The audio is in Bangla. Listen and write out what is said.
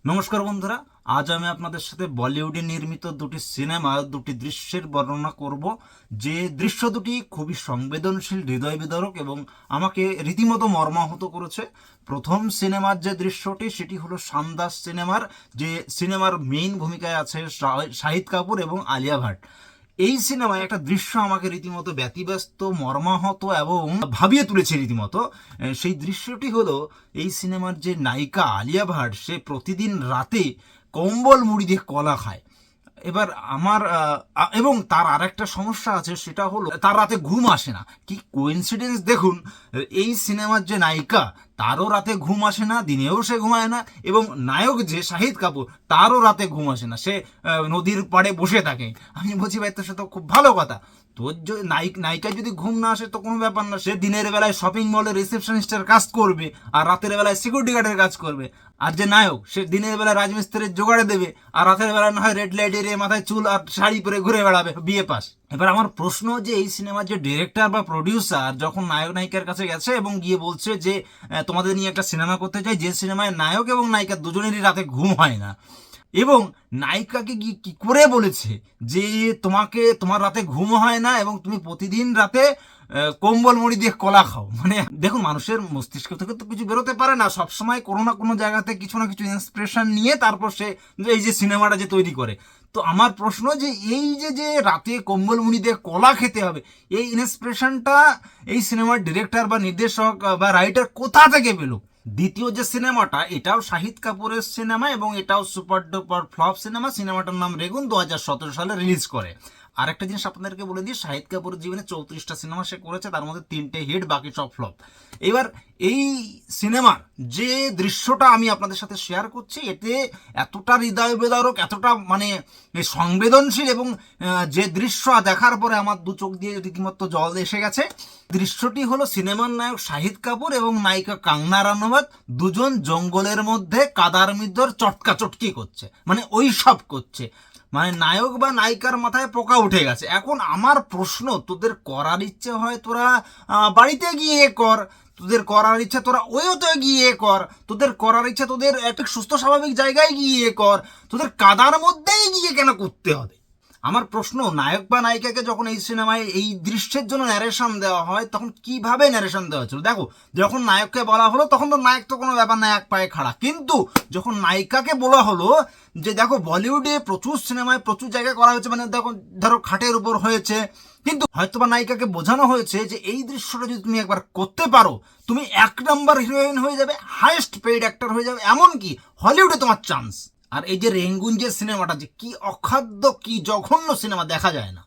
নমস্কার বন্ধুরা, আজ আমি আপনাদের সাথে বলিউডে নির্মিত দুটি সিনেমা দুটি দৃশ্যের বর্ণনা করব। যে দৃশ্য দুটি খুবই সংবেদনশীল, হৃদয় বিদারক এবং আমাকে রীতিমতো মর্মাহত করেছে। প্রথম সিনেমার যে দৃশ্যটি সেটি হলো শানদাস সিনেমার, যে সিনেমার মেইন ভূমিকায় আছে শাহিদ কাপুর এবং আলিয়া ভাট। এই সিনেমায় একটা দৃশ্য আমাকে রীতিমতো ব্যতিব্যস্ত, মর্মাহত এবং ভাবিয়ে তুলেছে রীতিমতো। সেই দৃশ্যটি হলো এই সিনেমার যে নায়িকা আলিয়া ভাট, সে প্রতিদিন রাতে কম্বল মুড়ি দিয়ে কলা খায়। এবার আমার এবং তার আর একটা সমস্যা আছে, সেটা হলো তার রাতে ঘুম আসে না। কি কোইন্সিডেন্স দেখুন, এই সিনেমার যে নায়িকা তারও রাতে ঘুম আসে না, দিনেও সে ঘুমায় না, এবং নায়ক যে শাহিদ কাপুর তারও রাতে ঘুম আসে না, সে নদীর পাড়ে বসে থাকে। আমি বলছি ভাই, তোর সাথে খুব ভালো কথা, তোর নায়িকার যদি ঘুম না আসে তো কোনো ব্যাপার না, সে দিনের বেলায় শপিং মলে রিসেপশনিস্টের কাজ করবে আর রাতের বেলায় সিকিউরিটি গার্ডের কাজ করবে। আর যে নায়ক, সে দিনের বেলায় রাজমিস্ত্রির জোগাড়ে দেবে আর রাতের বেলায় না হয় রেড লাইট এরিয়ে মাথায় চুল আর শাড়ি পরে ঘুরে বেড়াবে, বিয়ে পাস। এবার আমার প্রশ্ন, যে এই সিনেমার যে ডিরেক্টর বা প্রডিউসার যখন নায়ক নায়িকার কাছে গেছে এবং গিয়ে বলছে যে তোমাদের নিয়ে একটা সিনেমা করতে চাই, যে সিনেমায় নায়ক এবং নায়িকা দুজনেরই রাতে ঘুম হয় না, এবং নায়িকাকে গিয়ে কি করে বলেছে যে তোমার রাতে ঘুম হয় না এবং তুমি প্রতিদিন রাতে কম্বল মুড়ি দিয়ে কলা খাও। মানে দেখুন, মানুষের মস্তিষ্ক থেকে তো কিছু বেরোতে পারে না, সবসময় কোনো না কোনো জায়গাতে কিছু না কিছু ইন্সপিরেশন নিয়ে তারপর সে এই যে সিনেমাটা যে তৈরি করে। তো আমার প্রশ্ন, যে এই যে যে রাতে কম্বল মুড়ি দিয়ে কলা খেতে হবে, এই ইন্সপিরেশনটা এই সিনেমার ডিরেক্টর বা নির্দেশক বা রাইটার কোথা থেকে পেলো? দ্বিতীয় যে সিনেমাটা, এটাও শাহিদ কাপুরের সিনেমা এবং এটাও সুপার ডুপার ফ্লপ সিনেমা। সিনেমাটার নাম রেগুন, 2017 সালে রিলিজ করে। আর একটা জিনিস আপনাদেরকে বলে দিই, শাহিদ কাপুরের জীবনে 34টা সিনেমা সে করেছে, তার মধ্যে 3টে হিট, বাকি সব ফ্লপ। এবার এই সিনেমার যে দৃশ্যটা আমি আপনাদের সাথে শেয়ার করছি, এতে এতটা হৃদয় বিদারক, এতটা মানে সংবেদনশীল, এবং যে দৃশ্য দেখার পরে আমার দু চোখ দিয়ে রীতিমতো জল এসে গেছে। দৃশ্যটি হলো সিনেমার নায়ক শাহিদ কাপুর এবং নায়িকা কাঙ্গনা রানাওয়াত দুজন জঙ্গলের মধ্যে কাদার মিদ্দর চটকা চটকি করছে, মানে ওই সব করছে, মানে নায়ক বা নায়িকার মাথায় পোকা উঠে গেছে। এখন আমার প্রশ্ন, তোদের করার ইচ্ছে হয় তোরা বাড়িতে গিয়ে কর, তোদের করার ইচ্ছা তোরা ওইতে গিয়ে কর, তোদের করার ইচ্ছা তোদের একটা সুস্থ স্বাভাবিক জায়গায় গিয়ে কর, তোদের কাদার মধ্যেই গিয়ে কেন করতে হবে? আমার প্রশ্ন, নায়ক বা নায়িকাকে যখন এই সিনেমায় এই দৃশ্যের জন্য ন্যারেশন দেওয়া হয়, তখন কিভাবে ন্যারেশন দেওয়া হয়েছিল? দেখো, যখন নায়ককে বলা হলো তখন তো নায়ক তো কোনো ব্যাপার না, এক পায়ে খাড়া। কিন্তু যখন নায়িকাকে বলা হলো যে দেখো, বলিউডে প্রচুর সিনেমায় প্রচুর জায়গায় করা হয়েছে, মানে দেখো ধরো খাটের উপর হয়েছে, কিন্তু হয়তোবা নায়িকাকে বোঝানো হয়েছে যে এই দৃশ্যটা যদি তুমি একবার করতে পারো, তুমি 1 নম্বর হিরোইন হয়ে যাবে, হাইয়েস্ট পেইড অ্যাক্টর হয়ে যাবে, এমনকি হলিউডে তোমার চান্স। আর এই যে রেঙ্গুন যে সিনেমাটা, যে কি অখাদ্য, কি জঘন্য সিনেমা, দেখা যায় না।